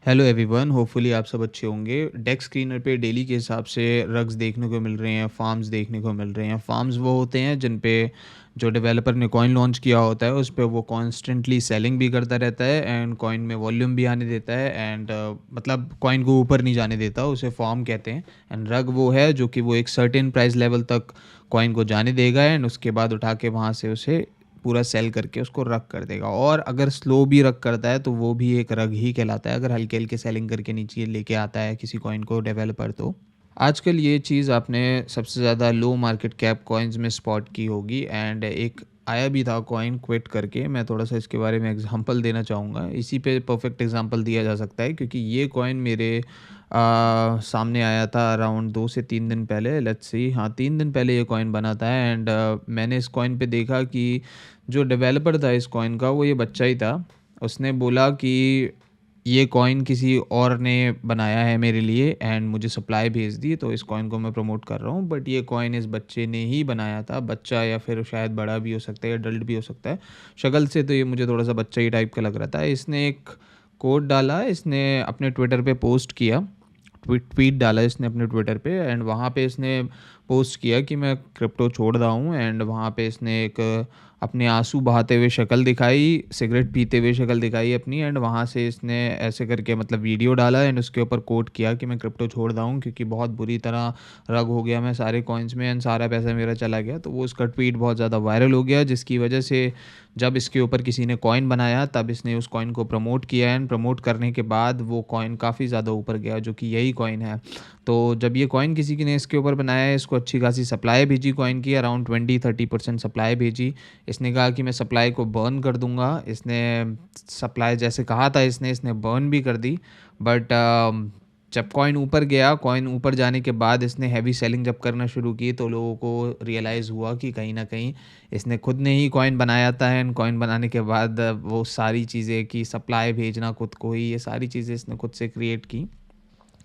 Hello everyone, hopefully आप सब अच्छे होंगे। डेस्क स्क्रीनर पे डेली के हिसाब से रग्स देखने को मिल रहे हैं, फार्म्स देखने को मिल रहे हैं। फार्म्स वो होते हैं जिन पे जो डेवलपर ने कॉइन लॉन्च किया होता है उस पे वो कॉन्स्टेंटली सेलिंग भी करता रहता है एंड कॉइन में वॉल्यूम भी आने देता है एंड मतलब कॉइन को ऊपर नहीं जाने देता, उसे फॉर्म कहते हैं। एंड रग वो है जो कि वो एक सर्टेन प्राइस लेवल तक कॉइन को जाने देगा एंड उसके बाद उठा के वहाँ से उसे पूरा सेल करके उसको रग कर देगा। और अगर स्लो भी रग करता है तो वो भी एक रग ही कहलाता है, अगर हल्के हल्के सेलिंग करके नीचे लेके आता है किसी कॉइन को डेवलपर। तो आजकल ये चीज़ आपने सबसे ज़्यादा लो मार्केट कैप कॉइन्स में स्पॉट की होगी एंड एक आया भी था कॉइन क्विट करके। मैं थोड़ा सा इसके बारे में एग्जांपल देना चाहूँगा, इसी पे परफेक्ट एग्जांपल दिया जा सकता है क्योंकि ये कॉइन मेरे सामने आया था अराउंड 2 से 3 दिन पहले। लेट्स सी, हाँ 3 दिन पहले ये कॉइन बना था एंड मैंने इस कॉइन पे देखा कि जो डेवलपर था इस कॉइन का वो ये बच्चा ही था। उसने बोला कि ये कॉइन किसी और ने बनाया है मेरे लिए एंड मुझे सप्लाई भेज दी, तो इस कॉइन को मैं प्रमोट कर रहा हूँ। बट ये कॉइन इस बच्चे ने ही बनाया था, बच्चा या फिर शायद बड़ा भी हो सकता है, एडल्ट भी हो सकता है। शक्ल से तो ये मुझे थोड़ा सा बच्चा ही टाइप का लग रहा था। इसने एक कोड डाला, इसने अपने ट्विटर पे पोस्ट किया, ट्वीट डाला इसने अपने ट्विटर पे एंड वहाँ पे इसने पोस्ट किया कि मैं क्रिप्टो छोड़ रहा हूँ एंड वहाँ पे इसने एक अपने आंसू बहाते हुए शक्ल दिखाई, सिगरेट पीते हुए शक्ल दिखाई अपनी एंड वहाँ से इसने ऐसे करके मतलब वीडियो डाला एंड उसके ऊपर कोट किया कि मैं क्रिप्टो छोड़ रहा हूँ क्योंकि बहुत बुरी तरह रग हो गया मैं सारे कॉइन्स में एंड सारा पैसा मेरा चला गया। तो वो उसका ट्वीट बहुत ज़्यादा वायरल हो गया, जिसकी वजह से जब इसके ऊपर किसी ने कॉइन बनाया तब इसने उस कॉइन को प्रमोट किया एंड प्रमोट करने के बाद वो कॉइन काफ़ी ज़्यादा ऊपर गया, जो कि यही कॉइन है। तो जब ये कॉइन किसी ने इसके ऊपर बनाया है, इसको अच्छी खासी सप्लाई भेजी कॉइन की, अराउंड 20-30% सप्लाई भेजी। इसने कहा कि मैं सप्लाई को बर्न कर दूंगा। इसने सप्लाई जैसे कहा था इसने बर्न भी कर दी। बट जब कॉइन ऊपर गया, कॉइन ऊपर जाने के बाद इसने हैवी सेलिंग जब करना शुरू की तो लोगों को रियलाइज़ हुआ कि कहीं ना कहीं इसने खुद ने ही कॉइन बनाया था एंड कॉइन बनाने के बाद वो सारी चीज़ें कि सप्लाई भेजना खुद को ही, ये सारी चीज़ें इसने खुद से क्रिएट की,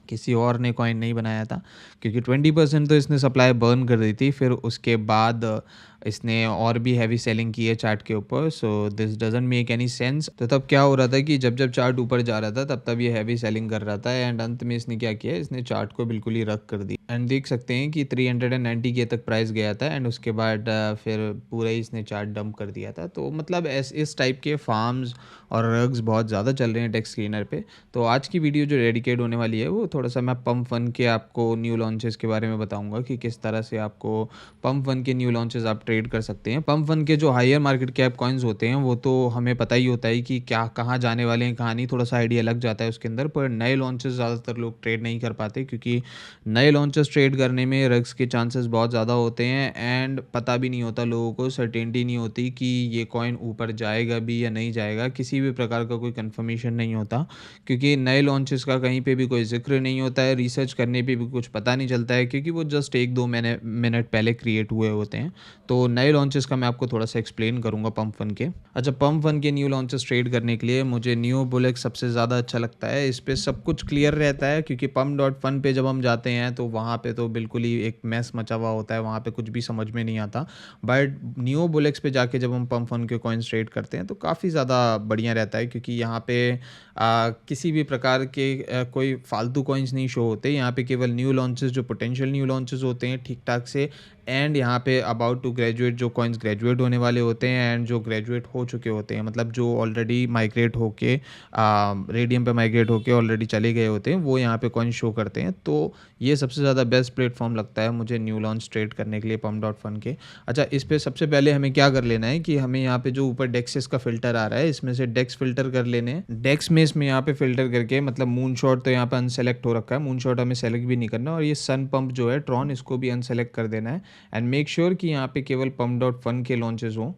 किसी और ने कॉइन नहीं बनाया था। क्योंकि 20% तो इसने सप्लाई बर्न कर दी थी, फिर उसके बाद इसने और भी हैवी सेलिंग की है चार्ट के ऊपर। So this doesn't make any sense. तो तब क्या हो रहा था कि जब जब चार्ट ऊपर जा रहा था तब तब ये हैवी सेलिंग कर रहा था एंड अंत में इसने क्या किया, इसने चार्ट को बिल्कुल ही रख कर दी एंड देख सकते हैं कि 390 के तक प्राइस गया था एंड उसके बाद फिर पूरा ही इसने चार्ट डंप कर दिया था। तो मतलब इस टाइप के फार्म्स और रग्स बहुत ज़्यादा चल रहे हैं टेक्स स्क्रीनर पे। तो आज की वीडियो जो डेडिकेट होने वाली है वो थोड़ा सा मैं पम्प फन के आपको न्यू लॉन्चेस के बारे में बताऊंगा कि किस तरह से आपको पम्प फन के न्यू लॉन्चेस आप ट्रेड कर सकते हैं। पम्प फन के जो हायर मार्केट कैप कॉइन्स होते हैं वो तो हमें पता ही होता है कि क्या कहाँ जाने वाले हैं, कहाँ नहीं, थोड़ा सा आइडिया लग जाता है उसके अंदर। पर नए लॉन्चेस ज़्यादातर लोग ट्रेड नहीं कर पाते क्योंकि नए लॉन्चेस ट्रेड करने में रग्स के चांसेस बहुत ज़्यादा होते हैं एंड पता भी नहीं होता लोगों को, सर्टेनिटी नहीं होती कि ये कॉइन ऊपर जाएगा भी या नहीं जाएगा, किसी भी प्रकार का कोई कंफर्मेशन नहीं होता क्योंकि नए लॉन्चेस का कहीं पे भी कोई ज़िक्र नहीं होता है, रिसर्च करने पे भी कुछ पता नहीं चलता है क्योंकि वो जस्ट 1-2 मिनट पहले क्रिएट हुए होते हैं। तो नए लॉन्चेस का मैं आपको थोड़ा सा एक्सप्लेन करूँगा पम्प फन के। अच्छा, पम्प फन के न्यू लॉन्चेस ट्रेड करने के लिए मुझे न्यू बुलेक्स सबसे ज़्यादा अच्छा लगता है। इस पर सब कुछ क्लियर रहता है क्योंकि pump.fun पे जब हम जाते हैं तो वहाँ पे तो बिल्कुल ही एक मैस मचा हुआ होता है, वहाँ पे कुछ भी समझ में नहीं आता। बट न्यू बुलेक्स पे जाके जब हम पम्प फन के कॉइन्स ट्रेड करते हैं तो काफ़ी ज़्यादा बढ़िया रहता है क्योंकि यहाँ पे किसी भी प्रकार के कोई फालतू कॉइन्स नहीं शो होते। यहाँ पे केवल न्यू लॉन्चेस, जो पोटेंशियल न्यू लॉन्चेस होते हैं ठीक ठाक से, एंड यहाँ पे अबाउट टू ग्रेजुएट जो कॉइन्स ग्रेजुएट होने वाले होते हैं एंड जो ग्रेजुएट हो चुके होते हैं, मतलब जो ऑलरेडी माइग्रेट होके रेडियम पे माइग्रेट होके ऑलरेडी चले गए होते हैं, वो यहाँ पे कॉइन शो करते हैं। तो ये सबसे ज़्यादा बेस्ट प्लेटफॉर्म लगता है मुझे न्यू लॉन्च ट्रेड करने के लिए pump.fun के। अच्छा, इस पे सबसे पहले हमें क्या कर लेना है कि हमें यहाँ पे जो ऊपर डेक्सेस का फिल्टर आ रहा है इसमें से डेक्स फिल्टर कर लेने हैं। डेक्स में इसमें यहाँ पे फिल्टर करके, मतलब मून शॉट तो यहाँ पे अनसेलेक्ट हो रखा है, मून शॉट हमें सेलेक्ट भी नहीं करना, और ये सन पंप जो है ट्रॉन, इसको भी अनसेलेक्ट कर देना है एंड मेक श्योर कि यहाँ पे केवल pump.fun के लॉन्चेस हों।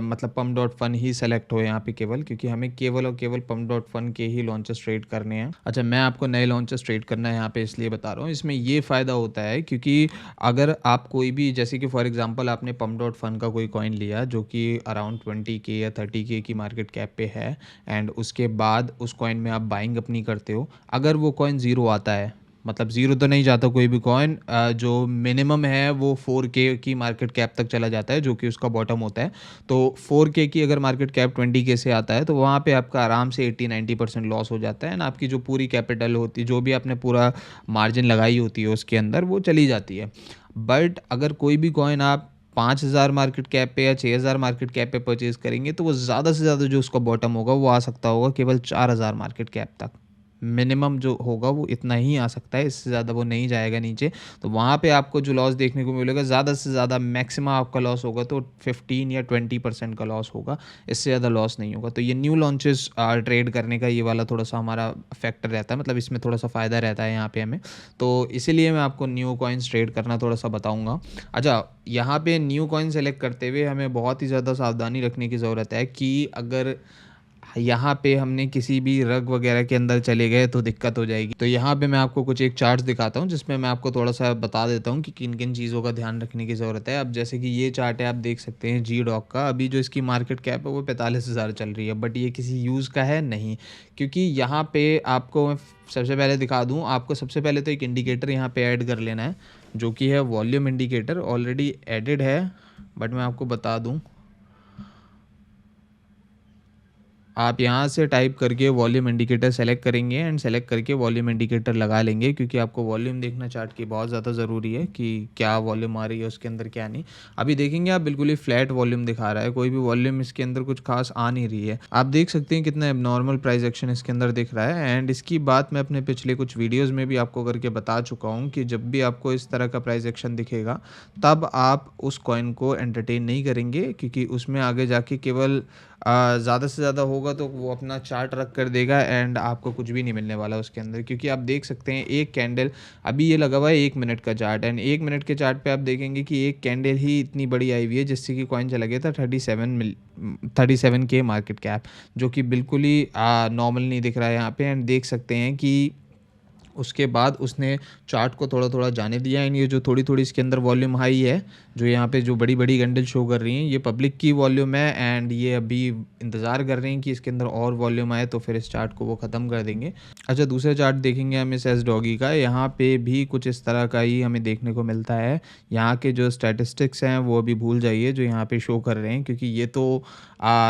मतलब pump.fun ही सेलेक्ट हो यहाँ पे केवल, क्योंकि हमें केवल और केवल pump.fun के ही लॉन्चेस ट्रेड करने हैं। अच्छा, मैं आपको नए लॉन्चेस ट्रेड करना है यहाँ पे इसलिए बता रहा हूँ, इसमें ये फ़ायदा होता है क्योंकि अगर आप कोई भी, जैसे कि फॉर एग्जांपल आपने pump.fun का कोई कॉइन लिया जो कि अराउंड 20K या 30K की मार्केट कैप पे है एंड उसके बाद उस कॉइन में आप बाइंग अपनी करते हो, अगर वो कॉइन ज़ीरो आता है मतलब ज़ीरो तो नहीं जाता कोई भी कॉइन, जो मिनिमम है वो 4K की मार्केट कैप तक चला जाता है, जो कि उसका बॉटम होता है। तो 4K की अगर मार्केट कैप 20K से आता है तो वहाँ पे आपका आराम से 80-90% लॉस हो जाता है, एंड आपकी जो पूरी कैपिटल होती है, जो भी आपने पूरा मार्जिन लगाई होती है उसके अंदर, वो चली जाती है। बट अगर कोई भी कॉइन आप 5,000 मार्केट कैप पे या 6,000 मार्केट कैप पे परचेज़ करेंगे तो वो ज़्यादा से ज़्यादा जो उसका बॉटम होगा वो आ सकता होगा केवल 4,000 मार्केट कैप तक। मिनिमम जो होगा वो इतना ही आ सकता है, इससे ज़्यादा वो नहीं जाएगा नीचे। तो वहाँ पे आपको जो लॉस देखने को मिलेगा, ज़्यादा से ज़्यादा मैक्सिमम आपका लॉस होगा तो 15 या 20% का लॉस होगा, इससे ज़्यादा लॉस नहीं होगा। तो ये न्यू लॉन्चेस ट्रेड करने का ये वाला थोड़ा-सा हमारा फैक्टर रहता है, मतलब इसमें थोड़ा-सा फ़ायदा रहता है यहाँ पे हमें। तो इसीलिए मैं आपको न्यू कॉइन्स ट्रेड करना थोड़ा-सा बताऊँगा। अच्छा, यहाँ पे न्यू कॉइन सेलेक्ट करते हुए हमें बहुत ही ज़्यादा सावधानी रखने की ज़रूरत है कि अगर यहाँ पे हमने किसी भी रग वगैरह के अंदर चले गए तो दिक्कत हो जाएगी। तो यहाँ पे मैं आपको कुछ एक चार्ट्स दिखाता हूँ जिसमें मैं आपको थोड़ा-सा बता देता हूँ कि किन-किन चीज़ों का ध्यान रखने की ज़रूरत है। अब जैसे कि ये चार्ट है, आप देख सकते हैं जी डॉग का, अभी जो इसकी मार्केट कैप है वो 45,000 चल रही है, बट ये किसी यूज़ का है नहीं। क्योंकि यहाँ पे आपको मैं सबसे पहले दिखा दूँ, आपको सबसे पहले तो एक इंडिकेटर यहाँ पे ऐड कर लेना है, जो कि है वॉल्यूम इंडिकेटर, ऑलरेडी एडेड है, बट मैं आपको बता दूँ। आप यहाँ से टाइप करके वॉल्यूम इंडिकेटर सेलेक्ट करेंगे एंड सेलेक्ट करके वॉल्यूम इंडिकेटर लगा लेंगे, क्योंकि आपको वॉल्यूम देखना चार्ट की बहुत ज़्यादा ज़रूरी है कि क्या वॉल्यूम आ रही है उसके अंदर, क्या नहीं। अभी देखेंगे आप बिल्कुल ही फ्लैट वॉल्यूम दिखा रहा है, कोई भी वॉल्यूम इसके अंदर कुछ खास आ नहीं रही है। आप देख सकते हैं कितना एबनॉर्मल प्राइस एक्शन इसके अंदर दिख रहा है, एंड इसकी बात मैं अपने पिछले कुछ वीडियोज़ में भी आपको करके बता चुका हूँ कि जब भी आपको इस तरह का प्राइस एक्शन दिखेगा तब आप उस कॉइन को एंटरटेन नहीं करेंगे, क्योंकि उसमें आगे जाके केवल ज़्यादा से ज़्यादा होगा तो वो अपना चार्ट रख कर देगा एंड आपको कुछ भी नहीं मिलने वाला उसके अंदर। क्योंकि आप देख सकते हैं एक कैंडल, अभी ये लगा हुआ है 1 मिनट का चार्ट, एंड 1 मिनट के चार्ट पे आप देखेंगे कि एक कैंडल ही इतनी बड़ी आई हुई है जिससे कि कॉइन चला गया था 37K मार्केट कैप, जो कि बिल्कुल ही नॉर्मल नहीं दिख रहा है यहाँ पे। एंड देख सकते हैं कि उसके बाद उसने चार्ट को थोड़ा-थोड़ा जाने दिया, एंड ये जो थोड़ी-थोड़ी इसके अंदर वॉल्यूम हाई है, जो यहाँ पे जो बड़ी-बड़ी कैंडल शो कर रही हैं, ये पब्लिक की वॉल्यूम है, एंड ये अभी इंतज़ार कर रहे हैं कि इसके अंदर और वॉल्यूम आए तो फिर इस चार्ट को वो ख़त्म कर देंगे। अच्छा, दूसरा चार्ट देखेंगे हम इस एस-डॉगी का, यहाँ पे भी कुछ इस तरह का ही हमें देखने को मिलता है। यहाँ के जो स्टैटिस्टिक्स हैं वो अभी भूल जाइए जो यहाँ पे शो कर रहे हैं, क्योंकि ये तो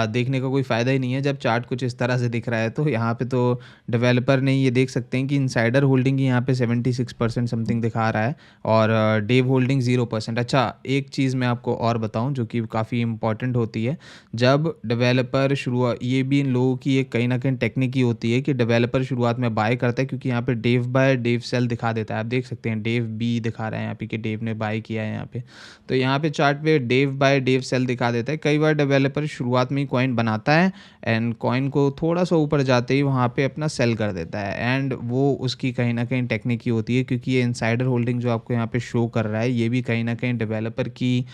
देखने का कोई फ़ायदा ही नहीं है जब चार्ट कुछ इस तरह से दिख रहा है। तो यहाँ पे तो डेवलपर ने ये देख सकते हैं कि इनसाइडर होल्डिंग यहाँ पे 76% समथिंग दिखा रहा है, और डेव होल्डिंग 0%। अच्छा, एक चीज़ मैं आपको और बताऊं जो कि काफ़ी इंपॉर्टेंट होती है, जब डेवलपर शुरुआत, ये भी इन लोगों की एक कहीं ना कहीं टेक्निक ही होती है कि डेवलपर शुरुआत में बाय करता है, क्योंकि यहाँ पे डेव बाय डेव सेल दिखा देता है। आप देख सकते हैं डेव बी दिखा रहा है यहाँ पे कि डेव ने बाय किया है यहाँ पे। तो यहाँ पे चार्ट पे डेव बाय डेव सेल दिखा देता है। कई बार डेवलपर शुरुआत में ही कॉइन बनाता है एंड कॉइन को थोड़ा सा ऊपर जाते ही वहाँ पे अपना सेल कर देता है, एंड वो उसकी कहीं ना कहीं टेक्निक ही होती है, क्योंकि ये इनसाइडर होल्डिंग जो आपको यहाँ पे शो कर रहा है ये भी कहीं ना कहीं डेवलपर की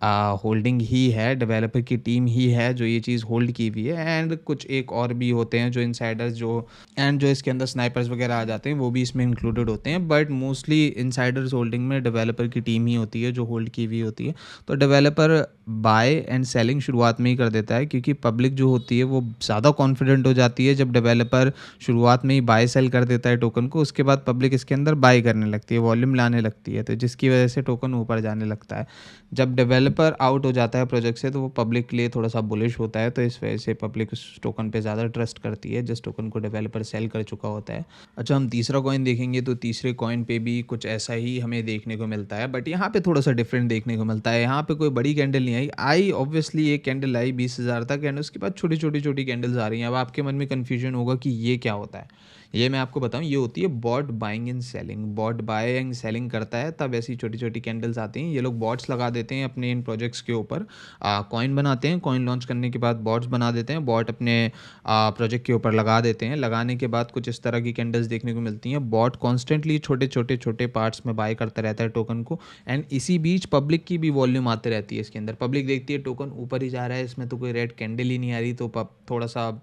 होल्डिंग ही है, डेवलपर की टीम ही है जो ये चीज़ होल्ड की हुई है। एंड कुछ एक और भी होते हैं जो इनसाइडर्स जो, एंड जो इसके अंदर स्नाइपर्स वगैरह आ जाते हैं वो भी इसमें इंक्लूडेड होते हैं, बट मोस्टली इनसाइडर्स होल्डिंग में डेवलपर की टीम ही होती है जो होल्ड की हुई होती है। तो डेवलपर बाय एंड सेलिंग शुरुआत में ही कर देता है, क्योंकि पब्लिक जो होती है वो ज़्यादा कॉन्फिडेंट हो जाती है जब डेवलपर शुरुआत में ही बाय सेल कर देता है टोकन को। उसके बाद पब्लिक इसके अंदर बाय करने लगती है, वॉल्यूम लाने लगती है, तो जिसकी वजह से टोकन ऊपर जाने लगता है। जब डेवलपर आउट हो जाता है प्रोजेक्ट से तो वो पब्लिक के लिए थोड़ा सा बुलिश होता है, तो इस वजह से पब्लिक उस टोकन पे ज़्यादा ट्रस्ट करती है जिस टोकन को डेवलपर सेल कर चुका होता है। अच्छा, हम तीसरा कॉइन देखेंगे तो तीसरे कॉइन पे भी कुछ ऐसा ही हमें देखने को मिलता है, बट यहाँ पे थोड़ा सा डिफरेंट देखने को मिलता है। यहाँ पे कोई बड़ी कैंडल नहीं आई ऑब्वियसली एक कैंडल आई 20,000 तक, एंड उसके बाद छोटी छोटी छोटी कैंडल्स आ रही हैं। अब आपके मन में कन्फ्यूजन होगा कि ये क्या होता है। ये मैं आपको बताऊं, ये होती है bot buying and selling. Bot buy and selling करता है तब ऐसी छोटी छोटी कैंडल्स आती हैं। ये लोग बॉट्स लगा देते हैं अपने इन प्रोजेक्ट्स के ऊपर, कॉइन बनाते हैं, कॉइन लॉन्च करने के बाद बॉट्स बना देते हैं, बॉट अपने प्रोजेक्ट के ऊपर लगा देते हैं। लगाने के बाद कुछ इस तरह की कैंडल्स देखने को मिलती हैं। बॉट कॉन्स्टेंटली छोटे छोटे छोटे पार्ट्स में बाय करता रहता है टोकन को, एंड इसी बीच पब्लिक की भी वॉल्यूम आती रहती है इसके अंदर। पब्लिक देखती है टोकन ऊपर ही जा रहा है, इसमें तो कोई रेड कैंडल ही नहीं आ रही, तो थोड़ा सा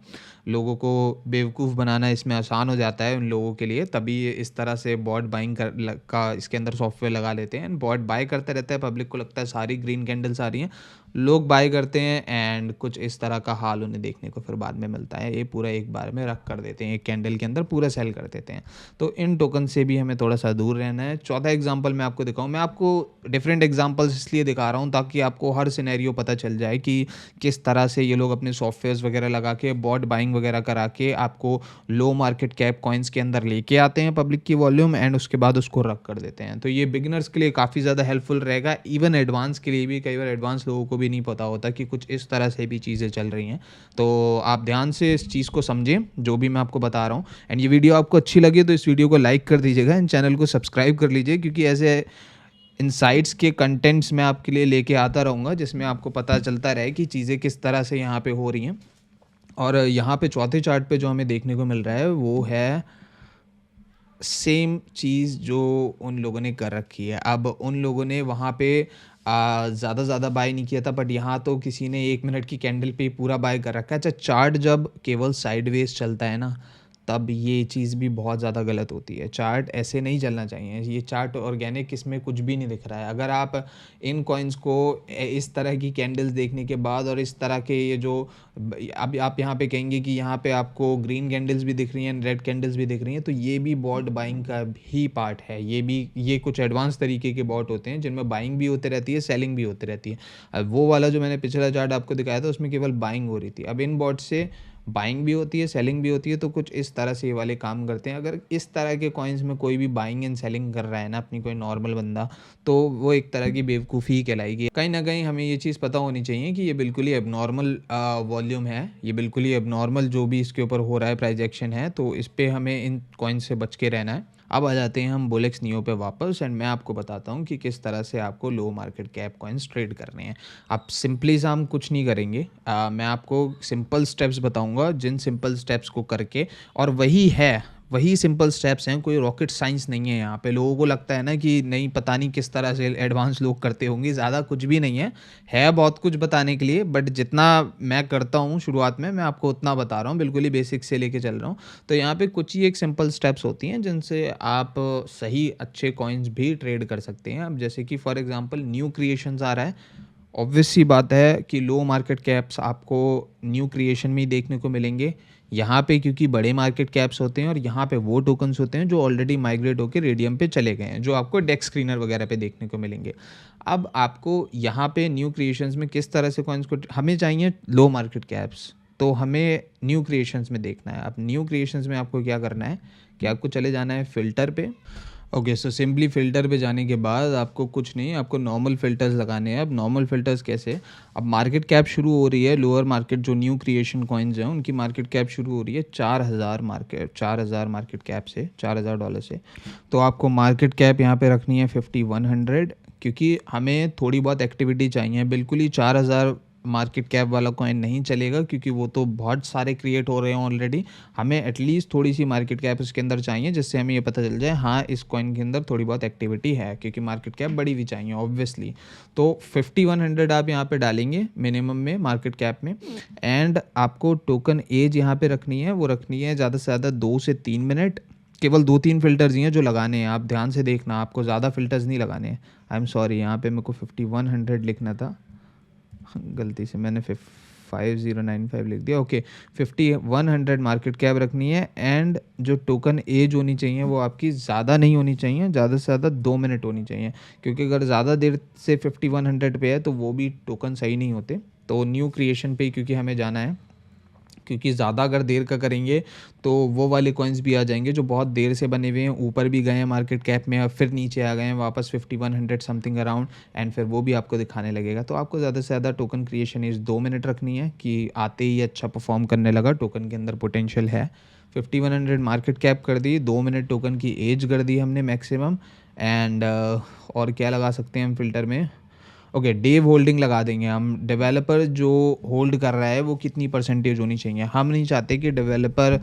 लोगों को बेवकूफ़ बनाना इसमें आसान हो जाता है उन लोगों के लिए, तभी ये इस तरह से बॉट बाइंग का इसके अंदर सॉफ्टवेयर लगा लेते हैं, एंड बॉट बाय करता रहता है। पब्लिक को लगता है सारी ग्रीन कैंडल्स आ रही हैं, लोग बाय करते हैं एंड कुछ इस तरह का हाल उन्हें देखने को फिर बाद में मिलता है। ये पूरा एक बार में रख कर देते हैं, एक कैंडल के अंदर पूरा सेल कर देते हैं। तो इन टोकन से भी हमें थोड़ा सा दूर रहना है। चौथा एग्जांपल मैं आपको दिखाऊँ, मैं आपको डिफरेंट एग्जांपल्स इसलिए दिखा रहा हूँ ताकि आपको हर सिनेरियो पता चल जाए कि किस तरह से ये लोग अपने सॉफ्टवेयर्स वगैरह लगा के बॉट बाइंग वगैरह करा के आपको लो मार्केट कैप कॉइन्स के अंदर लेके आते हैं पब्लिक की वॉल्यूम, एंड उसके बाद उसको रख कर देते हैं। तो ये बिगिनर्स के लिए काफ़ी ज़्यादा हेल्पफुल रहेगा, इवन एडवांस के लिए भी। कई बार एडवांस लोगों को भी नहीं पता होता कि कुछ इस तरह से भी चीज़ें चल रही हैं। तो आप ध्यान से इस चीज़ को समझें जो भी मैं आपको बता रहा हूँ। एंड ये वीडियो आपको अच्छी लगी तो इस वीडियो को लाइक कर दीजिएगा एंड चैनल को सब्सक्राइब कर लीजिए, क्योंकि ऐसे इनसाइट्स के कंटेंट्स मैं आपके लिए लेके आता रहूँगा जिसमें आपको पता चलता रहे कि चीज़ें किस तरह से यहाँ पे हो रही हैं। और यहाँ पे चौथे चार्ट पे जो हमें देखने को मिल रहा है वो है सेम चीज़ जो उन लोगों ने कर रखी है। अब उन लोगों ने वहाँ पे ज़्यादा बाय नहीं किया था, बट यहाँ तो किसी ने 1 मिनट की कैंडल पे पूरा बाय कर रखा है। अच्छा, चार्ट जब केवल साइडवेज चलता है ना, तब ये चीज़ भी बहुत ज़्यादा गलत होती है। चार्ट ऐसे नहीं चलना चाहिए। ये चार्ट ऑर्गेनिक, इसमें कुछ भी नहीं दिख रहा है। अगर आप इन कॉइन्स को इस तरह की कैंडल्स देखने के बाद और इस तरह के ये जो अब आप यहाँ पे कहेंगे कि यहाँ पे आपको ग्रीन कैंडल्स भी दिख रही हैं, रेड कैंडल्स भी दिख रही हैं, तो ये भी बॉट बाइंग का भी पार्ट है। ये कुछ एडवांस तरीके के बॉट होते हैं जिनमें बाइंग भी होती रहती है, सेलिंग भी होती रहती है। अब वो वाला जो मैंने पिछला चार्ट आपको दिखाया था उसमें केवल बाइंग हो रही थी। अब इन बॉट से बाइंग भी होती है, सेलिंग भी होती है। तो कुछ इस तरह से ये वाले काम करते हैं। अगर इस तरह के कॉइन्स में कोई भी बाइंग एंड सेलिंग कर रहा है ना, अपनी कोई नॉर्मल बंदा, तो वो एक तरह की बेवकूफ़ी कहलाएगी। कहीं ना कहीं हमें ये चीज़ पता होनी चाहिए कि ये बिल्कुल ही एबनॉर्मल वॉल्यूम है, ये बिल्कुल ही एबनॉर्मल जो भी इसके ऊपर हो रहा है प्राइस एक्शन है। तो इस पर हमें इन कॉइन्स से बच के रहना है। अब आ जाते हैं हम बुलेक्स नियो पे वापस, एंड मैं आपको बताता हूँ कि किस तरह से आपको लो मार्केट कैप कॉइन्स ट्रेड करने हैं। आप सिंपली सा हम कुछ नहीं करेंगे। मैं आपको सिंपल स्टेप्स बताऊंगा, जिन सिंपल स्टेप्स को करके, और वही सिंपल स्टेप्स हैं, कोई रॉकेट साइंस नहीं है यहाँ पे। लोगों को लगता है ना कि नहीं, पता नहीं किस तरह से एडवांस लोग करते होंगे। ज़्यादा कुछ भी नहीं है बहुत कुछ बताने के लिए, बट जितना मैं करता हूँ शुरुआत में, मैं आपको उतना बता रहा हूँ, बिल्कुल ही बेसिक से लेके चल रहा हूँ। तो यहाँ पे कुछ ही एक सिंपल स्टेप्स होती हैं जिनसे आप सही अच्छे कॉइन्स भी ट्रेड कर सकते हैं। अब जैसे कि फॉर एग्जांपल न्यू क्रिएशंस आ रहा है, ऑब्वियस सी बात है कि लो मार्केट कैप्स आपको न्यू क्रिएशन में ही देखने को मिलेंगे यहाँ पे, क्योंकि बड़े मार्केट कैप्स होते हैं और यहाँ पे वो टोकन्स होते हैं जो ऑलरेडी माइग्रेट होकर रेडियम पे चले गए हैं, जो आपको डेक्स स्क्रीनर वगैरह पे देखने को मिलेंगे। अब आपको यहाँ पे न्यू क्रिएशंस में किस तरह से कॉइन्स को, हमें चाहिए लो मार्केट कैप्स, तो हमें न्यू क्रिएशंस में देखना है। अब न्यू क्रिएशंस में आपको क्या करना है कि आपको चले जाना है फ़िल्टर पे। ओके, सो सिंपली फ़िल्टर पे जाने के बाद आपको कुछ नहीं, आपको नॉर्मल फ़िल्टर्स लगाने हैं। अब नॉर्मल फ़िल्टर्स कैसे, अब मार्केट कैप शुरू हो रही है, लोअर मार्केट जो न्यू क्रिएशन कॉइन्स हैं उनकी मार्केट कैप शुरू हो रही है 4000 मार्केट कैप से, $4000 से। तो आपको मार्केट कैप यहाँ पे रखनी है 5100, क्योंकि हमें थोड़ी बहुत एक्टिविटी चाहिए। बिल्कुल ही 4000 मार्केट कैप वाला कॉइन नहीं चलेगा, क्योंकि वो तो बहुत सारे क्रिएट हो रहे हैं ऑलरेडी। हमें एटलीस्ट थोड़ी सी मार्केट कैप इसके अंदर चाहिए, जिससे हमें ये पता चल जाए हाँ इस कॉइन के अंदर थोड़ी बहुत एक्टिविटी है, क्योंकि मार्केट कैप बड़ी भी चाहिए ऑब्वियसली। तो 5100 आप यहाँ पे डालेंगे मिनिमम में मार्केट कैप में, एंड आपको टोकन एज यहाँ पे रखनी है, वो रखनी है ज़्यादा से ज़्यादा 2 से 3 मिनट। केवल 2-3 फ़िल्टर्स ही हैं जो लगाने हैं, आप ध्यान से देखना, आपको ज़्यादा फ़िल्टर्स नहीं लगाने हैं। आई एम सॉरी, यहाँ पे मेरे को 5100 लिखना था, गलती से मैंने 5095 लिख दिया। ओके, 5100 मार्केट कैप रखनी है, एंड जो टोकन एज होनी चाहिए वो आपकी ज़्यादा नहीं होनी चाहिए, ज़्यादा से ज़्यादा 2 मिनट होनी चाहिए, क्योंकि अगर ज़्यादा देर से 5100 पे है तो वो भी टोकन सही नहीं होते। तो न्यू क्रिएशन पे क्योंकि हमें जाना है, क्योंकि ज़्यादा अगर देर का करेंगे तो वो वाले कॉइन्स भी आ जाएंगे जो बहुत देर से बने हुए हैं, ऊपर भी गए हैं मार्केट कैप में, अब फिर नीचे आ गए हैं वापस 5100 समथिंग अराउंड, एंड फिर वो भी आपको दिखाने लगेगा। तो आपको ज़्यादा से ज़्यादा टोकन क्रिएशन एज 2 मिनट रखनी है कि आते ही अच्छा परफॉर्म करने लगा, टोकन के अंदर पोटेंशियल है। 5100 मार्केट कैप कर दी, 2 मिनट टोकन की एज कर दी हमने मैक्सिमम, एंड और क्या लगा सकते हैं हम फ़िल्टर में। ओके, डेव होल्डिंग लगा देंगे हम। डेवलपर जो होल्ड कर रहा है वो कितनी परसेंटेज होनी चाहिए। हम नहीं चाहते कि डेवलपर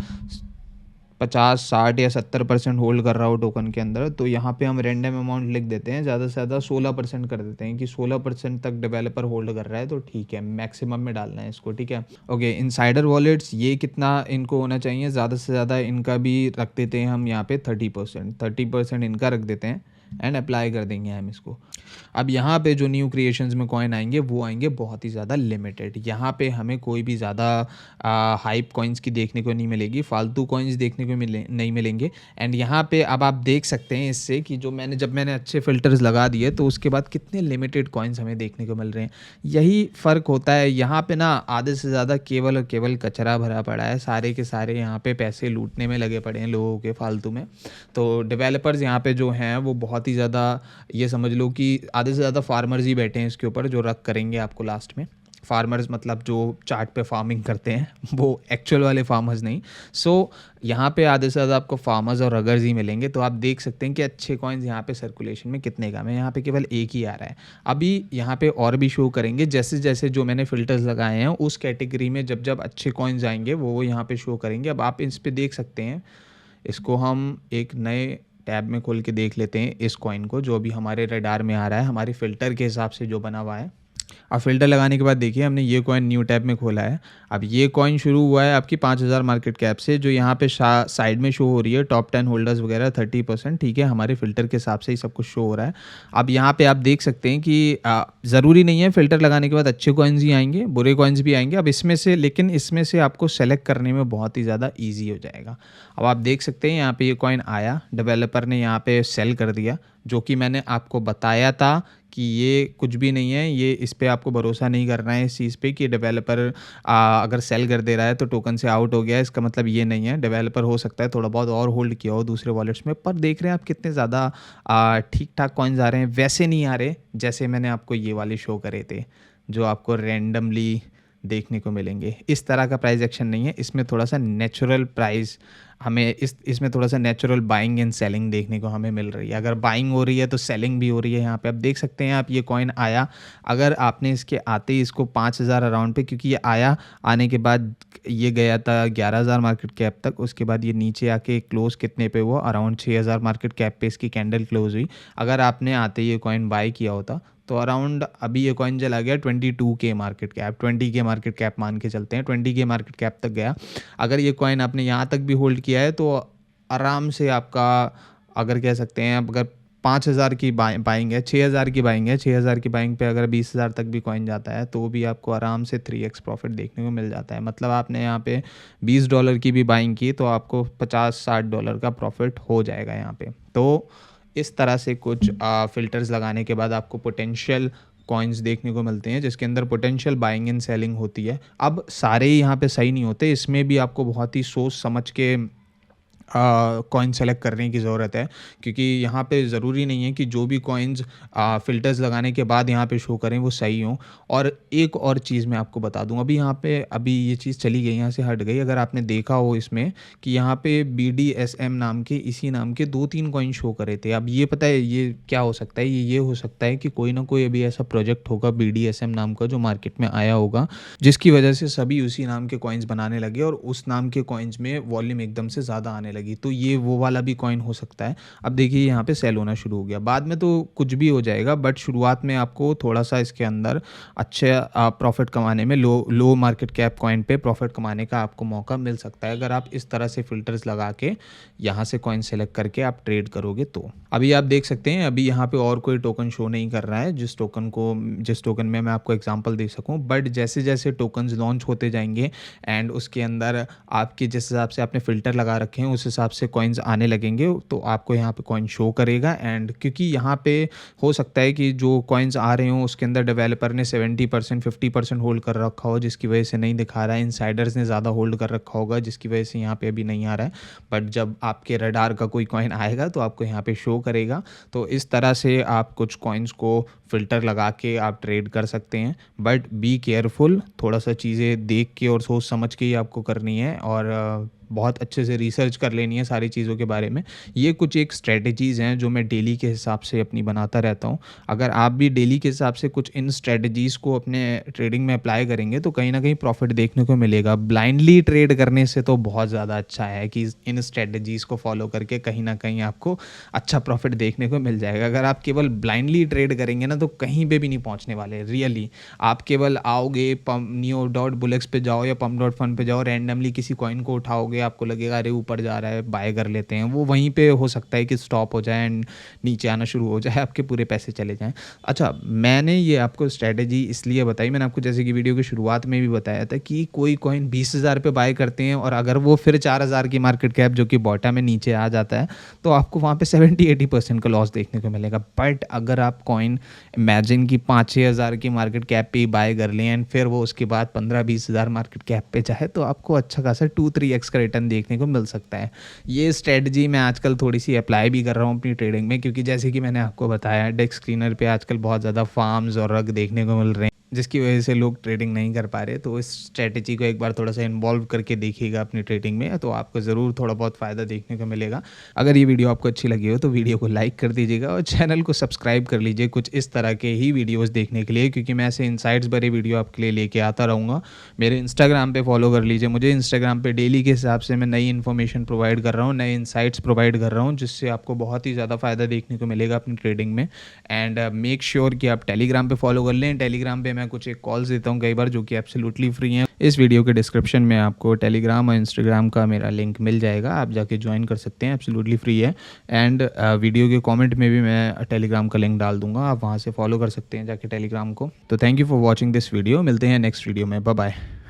50, 60 या 70% होल्ड कर रहा हो टोकन के अंदर, तो यहाँ पे हम रैंडम अमाउंट लिख देते हैं, ज़्यादा से ज़्यादा 16% कर देते हैं कि 16% तक डेवलपर होल्ड कर रहा है, तो ठीक है, मैक्सिमम में डालना है इसको, ठीक है। ओके, इनसाइडर वॉलेट्स ये कितना इनको होना चाहिए, ज़्यादा से ज़्यादा इनका भी रख देते हैं हम यहाँ पे 30% इनका रख देते हैं, एंड अप्लाई कर देंगे हम इसको। अब यहाँ पे जो न्यू क्रिएशंस में कॉइन आएंगे वो आएंगे बहुत ही ज़्यादा लिमिटेड। यहाँ पे हमें कोई भी ज़्यादा हाइप कॉइन्स की देखने को नहीं मिलेगी, फालतू कॉइन्स देखने को नहीं मिलेंगे। एंड यहाँ पे अब आप देख सकते हैं इससे कि जब मैंने अच्छे फ़िल्टर्स लगा दिए तो उसके बाद कितने लिमिटेड कॉइन्स हमें देखने को मिल रहे हैं। यही फ़र्क होता है यहाँ पे ना, आधे से ज़्यादा केवल और केवल कचरा भरा पड़ा है, सारे के सारे यहाँ पे पैसे लूटने में लगे पड़े हैं लोगों के फालतू में। तो डेवलपर्स यहाँ पे जो हैं वो बहुत ही ज़्यादा, ये समझ लो कि आधे से ज़्यादा फार्मर्स ही बैठे हैं इसके ऊपर, जो रख करेंगे आपको लास्ट में। फार्मर्स मतलब जो चार्ट पे फार्मिंग करते हैं, वो एक्चुअल वाले फार्मर्स नहीं। यहाँ पे आधे से ज़्यादा आपको फार्मर्स और रगर्स ही मिलेंगे। तो आप देख सकते हैं कि अच्छे कॉइन्स यहाँ पे सर्कुलेशन में कितने कम है। यहाँ पे केवल एक ही आ रहा है। अभी यहाँ पे और भी शो करेंगे जैसे जैसे जो मैंने फ़िल्टर्स लगाए हैं उस कैटेगरी में जब जब अच्छे कॉइन्स आएंगे वो यहाँ पे शो करेंगे। अब आप इस पे देख सकते हैं, इसको हम एक नए टैब में खोल के देख लेते हैं इस कॉइन को, जो अभी हमारे रडार में आ रहा है हमारे फ़िल्टर के हिसाब से जो बना हुआ है। अब फ़िल्टर लगाने के बाद देखिए हमने ये कॉइन न्यू टैब में खोला है। अब ये कॉइन शुरू हुआ है आपकी 5000 मार्केट कैप से, जो यहाँ पे साइड में शो हो रही है टॉप 10 होल्डर्स वगैरह 30%, ठीक है, हमारे फ़िल्टर के हिसाब से ही सब कुछ शो हो रहा है। अब यहाँ पे आप देख सकते हैं कि ज़रूरी नहीं है फ़िल्टर लगाने के बाद अच्छे कॉइन्स ही आएंगे, बुरे कॉइन्स भी आएंगे। अब इसमें से, लेकिन इसमें से आपको सेलेक्ट करने में बहुत ही ज़्यादा ईजी हो जाएगा। अब आप देख सकते हैं यहाँ पे ये कॉइन आया, डेवलपर ने यहाँ पे सेल कर दिया, जो कि मैंने आपको बताया था कि ये कुछ भी नहीं है। ये इस पे आपको भरोसा नहीं करना है इस चीज़ पे कि डेवलपर अगर सेल कर दे रहा है तो टोकन से आउट हो गया है, इसका मतलब ये नहीं है। डेवलपर हो सकता है थोड़ा बहुत और होल्ड किया हो दूसरे वॉलेट्स में, पर देख रहे हैं आप कितने ज़्यादा ठीक ठाक कॉइन्स आ रहे हैं। वैसे नहीं आ रहे जैसे मैंने आपको ये वाले शो करे थे जो आपको रैंडमली देखने को मिलेंगे। इस तरह का प्राइस एक्शन नहीं है, इसमें थोड़ा सा नेचुरल प्राइस हमें इसमें थोड़ा सा नेचुरल बाइंग एंड सेलिंग देखने को हमें मिल रही है। अगर बाइंग हो रही है तो सेलिंग भी हो रही है। यहाँ पे आप देख सकते हैं, आप ये कॉइन आया, अगर आपने इसके आते ही इसको 5000 अराउंड पे, क्योंकि ये आया, आने के बाद ये गया था 11000 मार्केट कैप तक, उसके बाद ये नीचे आके क्लोज कितने पे हुआ, अराउंड 6000 मार्केट कैप पे इसकी कैंडल क्लोज हुई। अगर आपने आते ही ये कॉइन बाय किया होता तो अराउंड अभी ये कॉइन चला गया 22K market cap, 20K market cap मान के चलते हैं, 20K मार्केट कैप तक गया। अगर ये कॉइन आपने यहाँ तक भी होल्ड किया है तो आराम से आपका, अगर कह सकते हैं, अगर 5000 की बाइंग है, 6000 की बाइंग है, 6000 की बाइंग पे अगर 20000 तक भी कॉइन जाता है तो भी आपको आराम से 3x प्रॉफिट देखने को मिल जाता है। मतलब आपने यहाँ पे $20 की भी बाइंग की तो आपको $50-60 का प्रॉफिट हो जाएगा यहाँ पे। तो इस तरह से कुछ फ़िल्टर्स लगाने के बाद आपको पोटेंशियल कॉइन्स देखने को मिलते हैं जिसके अंदर पोटेंशियल बाइंग एंड सेलिंग होती है। अब सारे ही यहाँ पे सही नहीं होते, इसमें भी आपको बहुत ही सोच समझ के कॉइन सेलेक्ट करने की ज़रूरत है, क्योंकि यहाँ पे ज़रूरी नहीं है कि जो भी कॉइन्स फ़िल्टर्स लगाने के बाद यहाँ पे शो करें वो सही हों। और एक और चीज़ मैं आपको बता दूँ, अभी ये चीज़ चली गई, यहाँ से हट गई। अगर आपने देखा हो इसमें कि यहाँ पे BDSM नाम के, इसी नाम के 2-3 कॉइन शो करे थे। अब ये पता है ये क्या हो सकता है, ये हो सकता है कि कोई ना कोई अभी ऐसा प्रोजेक्ट होगा BDSM नाम का जो मार्केट में आया होगा, जिसकी वजह से सभी उसी नाम के कॉइन्स बनाने लगे और उस नाम के कॉइन्स में वॉल्यूम एकदम से ज़्यादा आने लगी। तो ये वो वाला भी कॉइन हो सकता है। अब देखिए यहाँ पे सेल होना शुरू हो गया, बाद में तो कुछ भी हो जाएगा, बट शुरुआत में आपको थोड़ा सा इसके अंदर अच्छे प्रॉफिट कमाने में, लो मार्केट कैप कॉइन पे प्रॉफिट कमाने का आपको मौका मिल सकता है अगर आप इस तरह से फ़िल्टर्स लगा के यहाँ से कॉइन सेलेक्ट करके आप ट्रेड करोगे। तो अभी आप देख सकते हैं, अभी यहाँ पे और कोई टोकन शो नहीं कर रहा है जिस टोकन में मैं आपको एग्जांपल दे सकूँ, बट जैसे जैसे टोकन्स लॉन्च होते जाएंगे एंड उसके अंदर आपके जिस हिसाब से आपने फ़िल्टर लगा रखे हैं उस हिसाब से कॉइन्स आने लगेंगे तो आपको यहाँ पे कॉइन शो करेगा। एंड क्योंकि यहाँ पे हो सकता है कि जो कॉइन्स आ रहे हों उसके अंदर डेवलपर ने 70% 50% होल्ड कर रखा हो जिसकी वजह से नहीं दिखा रहा है, इनसाइडर्स ने ज़्यादा होल्ड कर रखा होगा जिसकी वजह से यहाँ पे अभी नहीं आ रहा है, बट जब आपके रडार का कोई कॉइन आएगा तो आपको यहाँ पे शो करेगा। तो इस तरह से आप कुछ कॉइन्स को फ़िल्टर लगा के आप ट्रेड कर सकते हैं, बट बी केयरफुल, थोड़ा सा चीज़ें देख के और सोच समझ के ही आपको करनी है और बहुत अच्छे से रिसर्च कर लेनी है सारी चीज़ों के बारे में। ये कुछ एक स्ट्रेटजीज़ हैं जो मैं डेली के हिसाब से अपनी बनाता रहता हूँ। अगर आप भी डेली के हिसाब से कुछ इन स्ट्रेटजीज़ को अपने ट्रेडिंग में अप्लाई करेंगे तो कहीं ना कहीं प्रॉफिट देखने को मिलेगा। ब्लाइंडली ट्रेड करने से तो बहुत ज़्यादा अच्छा है कि इन स्ट्रेटजीज़ को फॉलो करके कहीं ना कहीं आपको अच्छा प्रॉफिट देखने को मिल जाएगा। अगर आप केवल ब्लाइंडली ट्रेड करेंगे ना तो कहीं पे भी नहीं पहुँचने वाले। रियली आप केवल आओगे, NEO.Bullx पे जाओ या Pump.Fun पे जाओ, रैंडमली किसी कॉइन को उठाओगे, आपको लगेगा अरे ऊपर जा रहा है, बाय कर लेते हैं, वो वहीं पे हो सकता है कि स्टॉप हो जाए एंड नीचे आना शुरू हो जाए, आपके पूरे पैसे चले जाएँ। अच्छा, मैंने ये आपको स्ट्रैटेजी इसलिए बताई, मैंने आपको जैसे कि वीडियो की शुरुआत में भी बताया था कि कोई कॉइन 20,000 पे बाय करते हैं और अगर वो फिर 4,000 की मार्केट कैप जो कि बॉटम में नीचे आ जाता है, तो आपको वहाँ पे 70-80% का लॉस देखने को मिलेगा। बट अगर आप कॉइन इमेजिन कि 5-6 हज़ार की मार्केट कैप पे ही बाय कर लें एंड फिर वो उसके बाद 15-20 हज़ार मार्केट कैप पे जाए, तो आपको अच्छा खासा 2-3x का रिटर्न देखने को मिल सकता है। ये स्ट्रेटजी मैं आजकल थोड़ी-सी अप्लाई भी कर रहा हूँ अपनी ट्रेडिंग में, क्योंकि जैसे कि मैंने आपको बताया डेस्क स्क्रीनर पे आजकल बहुत ज़्यादा फार्म्स और रग देखने को मिल रहे हैं, जिसकी वजह से लोग ट्रेडिंग नहीं कर पा रहे। तो इस स्ट्रैटेजी को एक बार थोड़ा-सा इन्वॉल्व करके देखिएगा अपनी ट्रेडिंग में, तो आपको ज़रूर थोड़ा बहुत फ़ायदा देखने को मिलेगा। अगर ये वीडियो आपको अच्छी लगी हो तो वीडियो को लाइक कर दीजिएगा और चैनल को सब्सक्राइब कर लीजिए कुछ इस तरह के ही वीडियोज़ देखने के लिए, क्योंकि मैं ऐसे इनसाइट्स भरे वीडियो आपके लिए लेके आता रहूँगा। मेरे इंस्टाग्राम पे फॉलो कर लीजिए मुझे, इंस्टाग्राम पे डेली के हिसाब से मैं नई इन्फॉर्मेशन प्रोवाइड कर रहा हूँ, नए इनसाइट्स प्रोवाइड कर रहा हूँ, जिससे आपको बहुत ही ज़्यादा फ़ायदा देखने को मिलेगा अपनी ट्रेडिंग में। एंड मेक श्योर कि आप टेलीग्राम पे फॉलो कर लें। टेलीग्राम पे मैं कुछ एक कॉल्स देता हूँ कई बार, जो कि एब्सोल्युटली फ्री हैं। इस वीडियो के डिस्क्रिप्शन में आपको टेलीग्राम और इंस्टाग्राम का मेरा लिंक मिल जाएगा, आप जाके ज्वाइन कर सकते हैं, एब्सोल्युटली फ्री है। एंड वीडियो के कमेंट में भी मैं टेलीग्राम का लिंक डाल दूंगा, आप वहाँ से फॉलो कर सकते हैं जाके टेलीग्राम को। तो thank you for watching this video, मिलते हैं नेक्स्ट वीडियो में, बाय बाय।